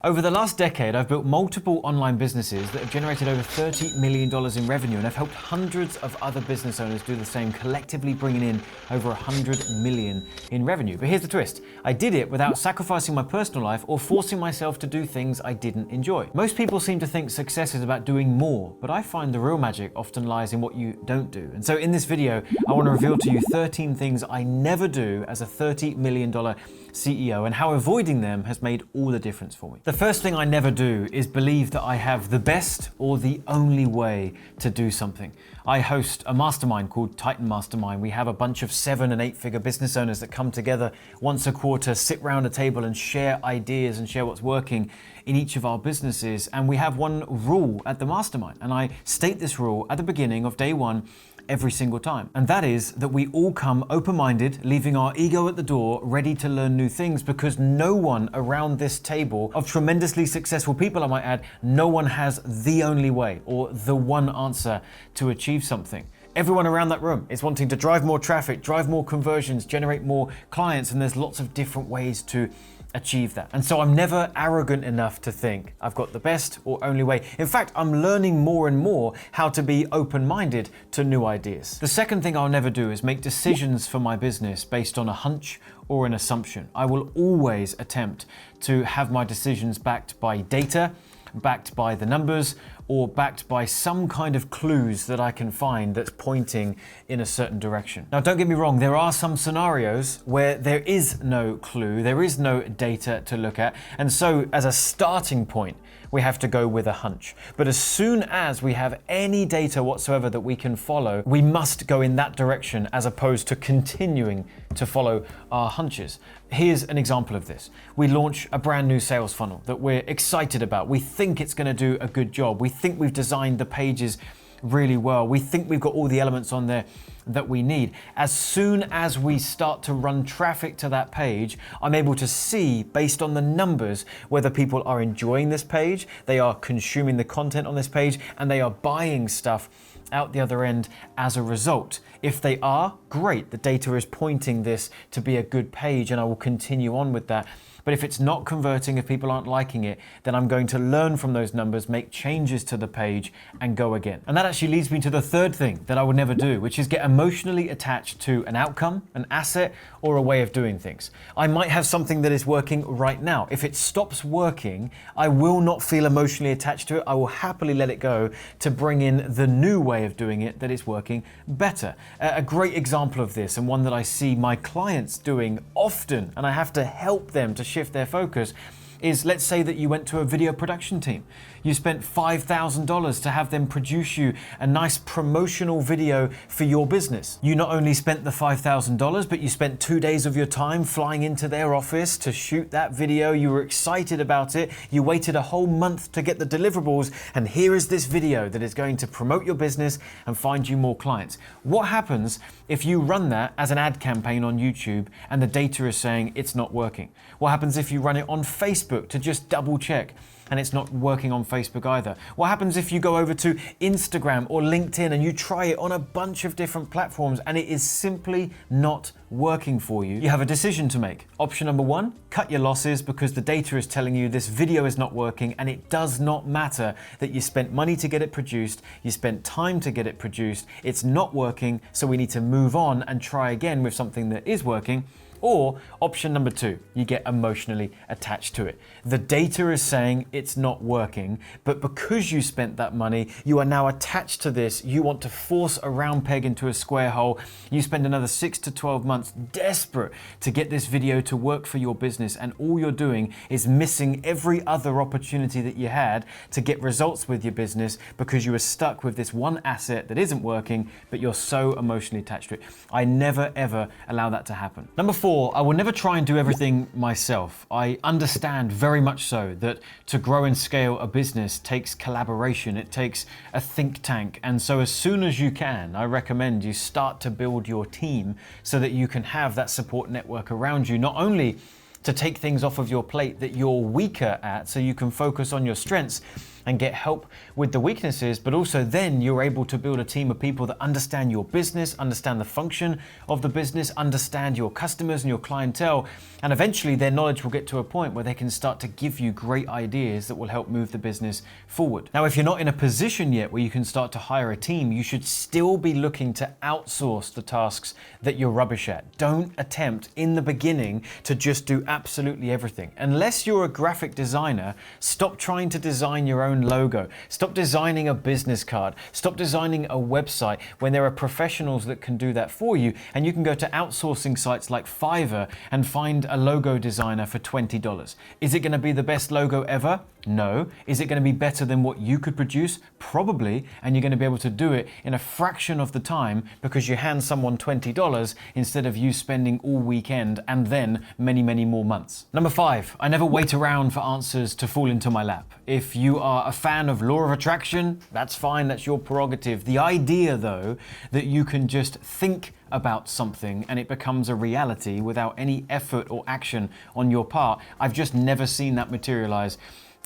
Over the last decade, I've built multiple online businesses that have generated over $30 million in revenue, and I've helped hundreds of other business owners do the same, collectively bringing in over $100 million in revenue. But here's the twist. I did it without sacrificing my personal life or forcing myself to do things I didn't enjoy. Most people seem to think success is about doing more, but I find the real magic often lies in what you don't do. And so in this video, I want to reveal to you 13 things I never do as a $30 million CEO and how avoiding them has made all the difference for me. The first thing I never do is believe that I have the best or the only way to do something. I host a mastermind called Titan Mastermind. We have a bunch of 7- and 8-figure business owners that come together once a quarter, sit around a table and share ideas and share what's working in each of our businesses. And we have one rule at the mastermind. And I state this rule at the beginning of day one every single time. And that is that we all come open-minded, leaving our ego at the door, ready to learn new things, because no one around this table of tremendously successful people, I might add, no one has the only way or the one answer to achieve something. Everyone around that room is wanting to drive more traffic, drive more conversions, generate more clients, and there's lots of different ways to achieve that. And so I'm never arrogant enough to think I've got the best or only way. In fact, I'm learning more and more how to be open-minded to new ideas. The second thing I'll never do is make decisions for my business based on a hunch or an assumption. I will always attempt to have my decisions backed by data, backed by the numbers, or backed by some kind of clues that I can find that's pointing in a certain direction. Now, don't get me wrong, there are some scenarios where there is no clue, there is no data to look at, and so as a starting point, we have to go with a hunch. But as soon as we have any data whatsoever that we can follow, we must go in that direction as opposed to continuing to follow our hunches. Here's an example of this. We launch a brand new sales funnel that we're excited about. We think it's going to do a good job. We think we've designed the pages really well. We think we've got all the elements on there that we need. As soon as we start to run traffic to that page, I'm able to see, based on the numbers, whether people are enjoying this page, they are consuming the content on this page, and they are buying stuff out the other end as a result. If they are, great, the data is pointing this to be a good page, and I will continue on with that. But if it's not converting, if people aren't liking it, then I'm going to learn from those numbers, make changes to the page, and go again. And that actually leads me to the third thing that I would never do, which is get emotionally attached to an outcome, an asset, or a way of doing things. I might have something that is working right now. If it stops working, I will not feel emotionally attached to it. I will happily let it go to bring in the new way of doing it that is working better. A great example of this, and one that I see my clients doing often, and I have to help them to shift their focus, is, let's say that you went to a video production team. You spent $5,000 to have them produce you a nice promotional video for your business. You not only spent the $5,000, but you spent 2 days of your time flying into their office to shoot that video. You were excited about it. You waited a whole month to get the deliverables, and here is this video that is going to promote your business and find you more clients. What happens if you run that as an ad campaign on YouTube and the data is saying it's not working? What happens if you run it on Facebook to just double check and it's not working on Facebook either? What happens if you go over to Instagram or LinkedIn and you try it on a bunch of different platforms and it is simply not working for you? You have a decision to make. Option number one, cut your losses because the data is telling you this video is not working, and it does not matter that you spent money to get it produced, you spent time to get it produced, it's not working, so we need to move on and try again with something that is working. Or option number two, you get emotionally attached to it. The data is saying it's not working, but because you spent that money, you are now attached to this. You want to force a round peg into a square hole. You spend another 6 to 12 months desperate to get this video to work for your business, and all you're doing is missing every other opportunity that you had to get results with your business because you were stuck with this one asset that isn't working, but you're so emotionally attached to it. I never ever allow that to happen. Number four, I will never try and do everything myself. I understand very much so that to grow and scale a business takes collaboration, it takes a think tank. And so as soon as you can, I recommend you start to build your team so that you can have that support network around you, not only to take things off of your plate that you're weaker at so you can focus on your strengths and get help with the weaknesses, but also then you're able to build a team of people that understand your business, understand the function of the business, understand your customers and your clientele, and eventually their knowledge will get to a point where they can start to give you great ideas that will help move the business forward. Now, if you're not in a position yet where you can start to hire a team, you should still be looking to outsource the tasks that you're rubbish at. Don't attempt in the beginning to just do absolutely everything. Unless you're a graphic designer, stop trying to design your own logo. Stop designing a business card. Stop designing a website when there are professionals that can do that for you, and you can go to outsourcing sites like Fiverr and find a logo designer for $20. Is it going to be the best logo ever? No. Is it going to be better than what you could produce? Probably, and you're going to be able to do it in a fraction of the time because you hand someone $20 instead of you spending all weekend and then many, many more months. Number 5, I never wait around for answers to fall into my lap. If you are a fan of law of attraction, that's fine, that's your prerogative. The idea though, that you can just think about something and it becomes a reality without any effort or action on your part, I've just never seen that materialize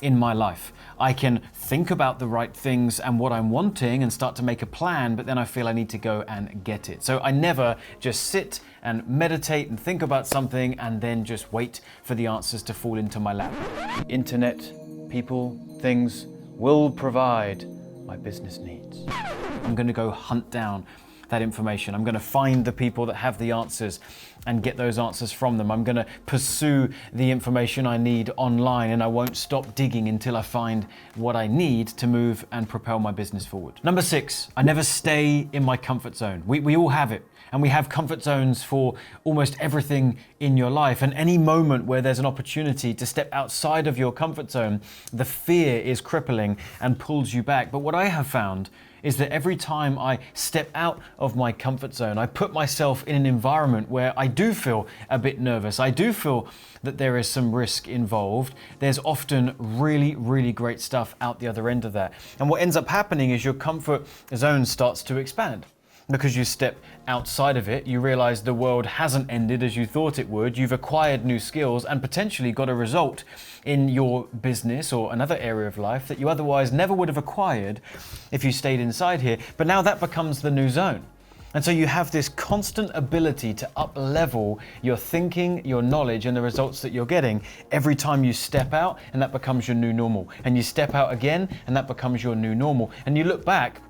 in my life. I can think about the right things and what I'm wanting and start to make a plan, but then I feel I need to go and get it. So I never just sit and meditate and think about something and then just wait for the answers to fall into my lap. The internet, people, things will provide my business needs. I'm going to go hunt down that information. I'm going to find the people that have the answers and get those answers from them. I'm going to pursue the information I need online, and I won't stop digging until I find what I need to move and propel my business forward. Number 6, I never stay in my comfort zone. We all have it, and we have comfort zones for almost everything in your life. And any moment where there's an opportunity to step outside of your comfort zone, the fear is crippling and pulls you back. But what I have found is that every time I step out of my comfort zone, I put myself in an environment where I do feel a bit nervous. I do feel that there is some risk involved. There's often really, really great stuff out the other end of that. And what ends up happening is your comfort zone starts to expand. Because you step outside of it, you realize the world hasn't ended as you thought it would. You've acquired new skills and potentially got a result in your business or another area of life that you otherwise never would have acquired if you stayed inside here. But now that becomes the new zone. And so you have this constant ability to up-level your thinking, your knowledge, and the results that you're getting every time you step out, and that becomes your new normal. And you step out again, and that becomes your new normal. And you look back,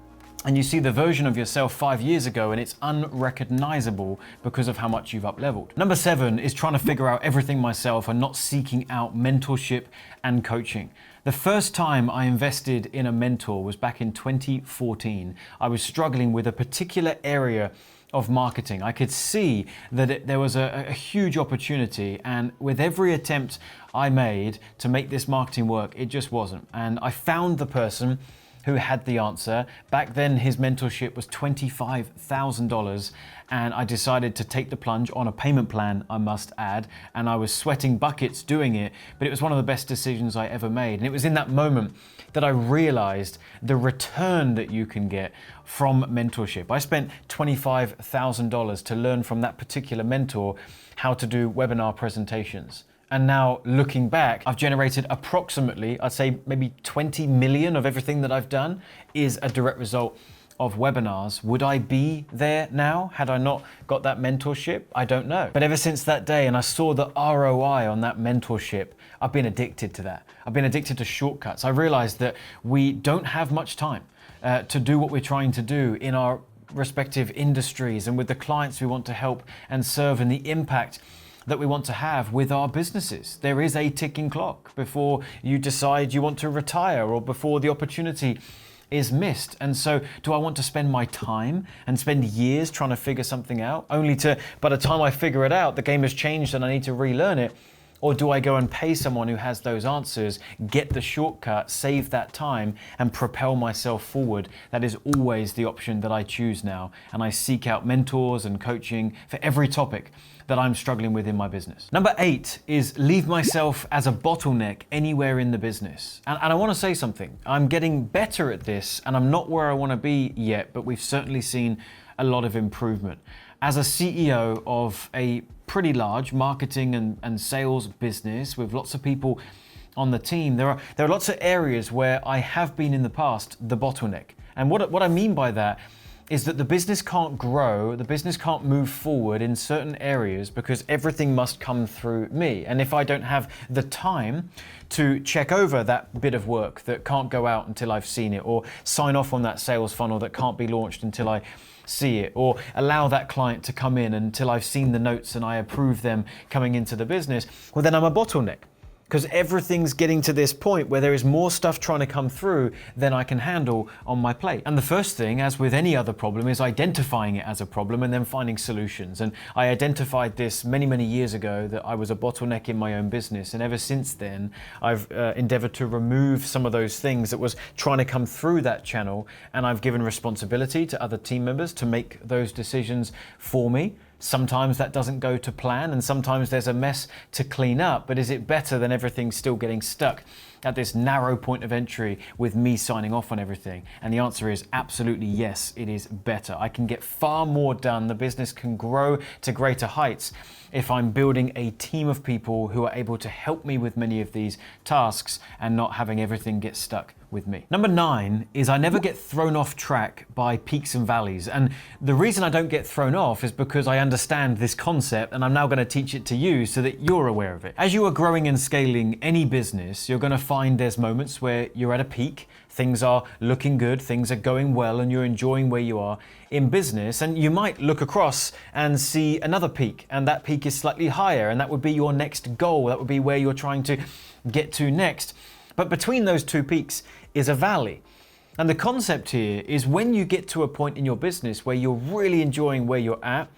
and you see the version of yourself 5 years ago and it's unrecognizable because of how much you've up-leveled. Number 7 is trying to figure out everything myself and not seeking out mentorship and coaching. The first time I invested in a mentor was back in 2014. I was struggling with a particular area of marketing. I could see that there was a huge opportunity, and with every attempt I made to make this marketing work, it just wasn't. And I found the person who had the answer. Back then, his mentorship was $25,000, and I decided to take the plunge on a payment plan, I must add, and I was sweating buckets doing it, but it was one of the best decisions I ever made. And it was in that moment that I realized the return that you can get from mentorship. I spent $25,000 to learn from that particular mentor how to do webinar presentations. And now looking back, I've generated approximately, I'd say maybe 20 million of everything that I've done is a direct result of webinars. Would I be there now had I not got that mentorship? I don't know. But ever since that day, and I saw the ROI on that mentorship, I've been addicted to that. I've been addicted to shortcuts. I realized that we don't have much time to do what we're trying to do in our respective industries and with the clients we want to help and serve, and the impact that we want to have with our businesses. There is a ticking clock before you decide you want to retire or before the opportunity is missed. And so do I want to spend my time and spend years trying to figure something out, only to, by the time I figure it out, the game has changed and I need to relearn it? Or do I go and pay someone who has those answers, get the shortcut, save that time, and propel myself forward? That is always the option that I choose now. And I seek out mentors and coaching for every topic that I'm struggling with in my business. Number 8 is leave myself as a bottleneck anywhere in the business. And I want to say something. I'm getting better at this, and I'm not where I want to be yet, but we've certainly seen a lot of improvement. As a CEO of a pretty large marketing and sales business with lots of people on the team, there are lots of areas where I have been in the past the bottleneck. And what I mean by that is that the business can't grow, the business can't move forward in certain areas because everything must come through me. And if I don't have the time to check over that bit of work that can't go out until I've seen it, or sign off on that sales funnel that can't be launched until I see it, or allow that client to come in until I've seen the notes and I approve them coming into the business, well, then I'm a bottleneck. Because everything's getting to this point where there is more stuff trying to come through than I can handle on my plate. And the first thing, as with any other problem, is identifying it as a problem and then finding solutions. And I identified this many, many years ago, that I was a bottleneck in my own business. And ever since then, I've endeavored to remove some of those things that was trying to come through that channel. And I've given responsibility to other team members to make those decisions for me. Sometimes that doesn't go to plan, and sometimes there's a mess to clean up, but is it better than everything still getting stuck at this narrow point of entry with me signing off on everything? And the answer is absolutely yes, it is better. I can get far more done. The business can grow to greater heights if I'm building a team of people who are able to help me with many of these tasks and not having everything get stuck with me. Number 9 is I never get thrown off track by peaks and valleys. And the reason I don't get thrown off is because I understand this concept, and I'm now going to teach it to you so that you're aware of it. As you are growing and scaling any business, you're going to find there's moments where you're at a peak, things are looking good, things are going well, and you're enjoying where you are in business. And you might look across and see another peak, and that peak is slightly higher, and that would be your next goal. That would be where you're trying to get to next. But between those two peaks is a valley. And the concept here is when you get to a point in your business where you're really enjoying where you're at,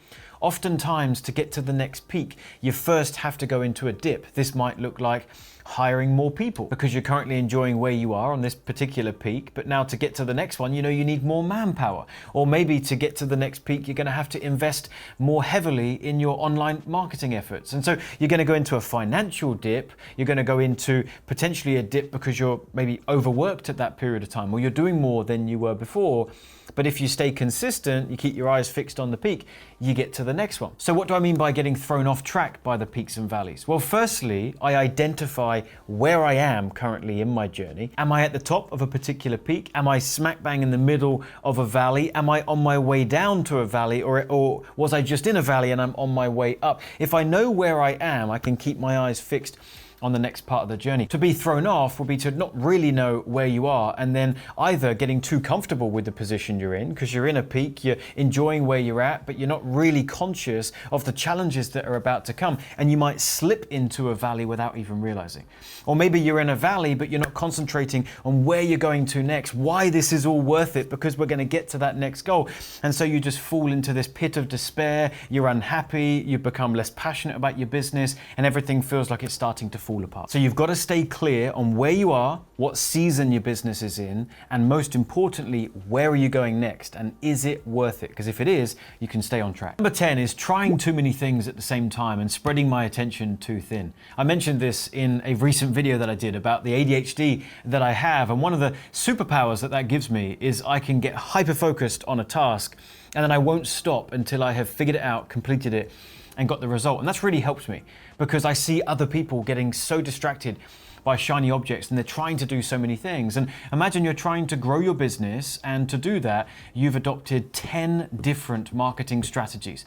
oftentimes to get to the next peak, you first have to go into a dip. This might look like hiring more people because you're currently enjoying where you are on this particular peak, but now to get to the next one, you know, you need more manpower. Or maybe to get to the next peak, you're going to have to invest more heavily in your online marketing efforts. And so you're going to go into a financial dip, you're going to go into potentially a dip because you're maybe overworked at that period of time, or you're doing more than you were before. But if you stay consistent, you keep your eyes fixed on the peak, you get to the next one. So what do I mean by getting thrown off track by the peaks and valleys? Well, firstly, I identify where I am currently in my journey. Am I at the top of a particular peak? Am I smack bang in the middle of a valley? Am I on my way down to a valley, or was I just in a valley and I'm on my way up? If I know where I am, I can keep my eyes fixed on the next part of the journey. To be thrown off will be to not really know where you are, and then either getting too comfortable with the position you're in because you're in a peak, you're enjoying where you're at, but you're not really conscious of the challenges that are about to come, and you might slip into a valley without even realizing. Or maybe you're in a valley but you're not concentrating on where you're going to next, why this is all worth it, because we're going to get to that next goal. And so you just fall into this pit of despair, you're unhappy, you become less passionate about your business, and everything feels like it's starting to fall apart. So you've got to stay clear on where you are, what season your business is in, and most importantly, where are you going next, and is it worth it? Because if it is, you can stay on track. Number 10 is trying too many things at the same time and spreading my attention too thin. I mentioned this in a recent video that I did about the ADHD that I have, and one of the superpowers that gives me is I can get hyper-focused on a task, and then I won't stop until I have figured it out, completed it, and got the result. And that's really helped me because I see other people getting so distracted by shiny objects and they're trying to do so many things. And imagine you're trying to grow your business, and to do that, you've adopted 10 different marketing strategies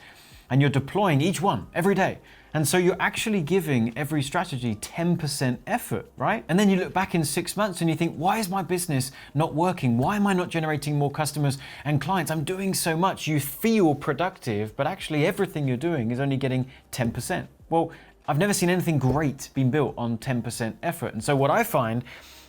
and you're deploying each one every day. And so you're actually giving every strategy 10% effort, right? And then you look back in 6 months and you think, why is my business not working? Why am I not generating more customers and clients? I'm doing so much. You feel productive, but actually everything you're doing is only getting 10%. Well, I've never seen anything great being built on 10% effort. And so what I find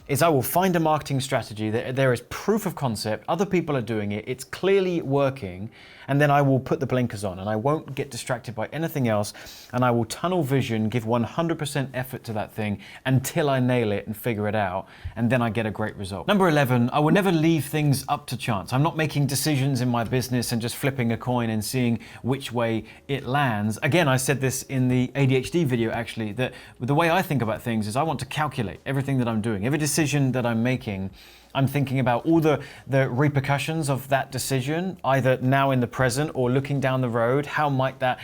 is I will find a marketing strategy that there is proof of concept, other people are doing it, it's clearly working, and then I will put the blinkers on and I won't get distracted by anything else, and I will tunnel vision, give 100% effort to that thing until I nail it and figure it out, and then I get a great result. Number 11, I will never leave things up to chance. I'm not making decisions in my business and just flipping a coin and seeing which way it lands. Again, I said this in the ADHD video actually, that the way I think about things is I want to calculate everything that I'm doing, every decision that I'm making. I'm thinking about all the repercussions of that decision, either now in the present or looking down the road. How might that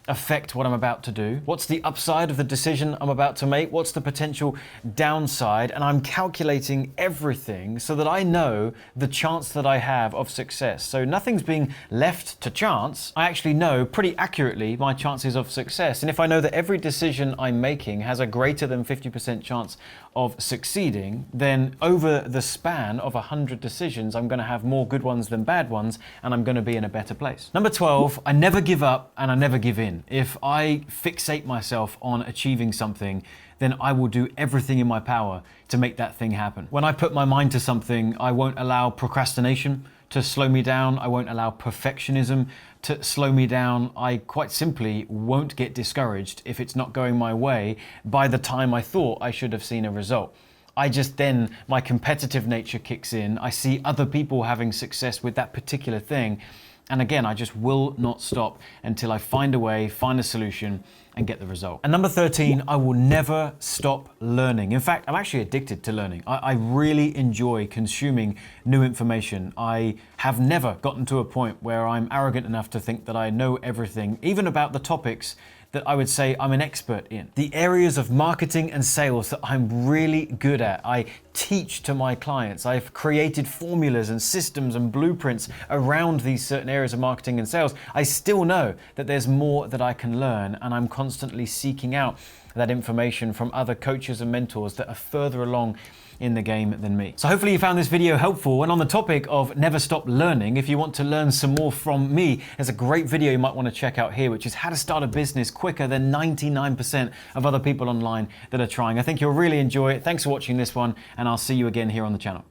affect what I'm about to do? What's the upside of the decision I'm about to make? What's the potential downside? And I'm calculating everything so that I know the chance that I have of success. So nothing's being left to chance. I actually know pretty accurately my chances of success. And if I know that every decision I'm making has a greater than 50% chance of succeeding, then over the span of 100 decisions, I'm going to have more good ones than bad ones, and I'm going to be in a better place. Number 12, I never give up and I never give in. If I fixate myself on achieving something, then I will do everything in my power to make that thing happen. When I put my mind to something, I won't allow procrastination to slow me down. I won't allow perfectionism to slow me down. I quite simply won't get discouraged if it's not going my way by the time I thought I should have seen a result. My competitive nature kicks in. I see other people having success with that particular thing. And again, I just will not stop until I find a way, find a solution, and get the result. And number 13, I will never stop learning. In fact, I'm actually addicted to learning. I really enjoy consuming new information. I have never gotten to a point where I'm arrogant enough to think that I know everything, even about the topics that I would say I'm an expert in. The areas of marketing and sales that I'm really good at, I teach to my clients. I've created formulas and systems and blueprints around these certain areas of marketing and sales. I still know that there's more that I can learn, and I'm constantly seeking out that information from other coaches and mentors that are further along in the game than me. So hopefully you found this video helpful. And on the topic of never stop learning, if you want to learn some more from me, there's a great video you might want to check out here, which is how to start a business quicker than 99% of other people online that are trying. I think you'll really enjoy it. Thanks for watching this one, and I'll see you again here on the channel.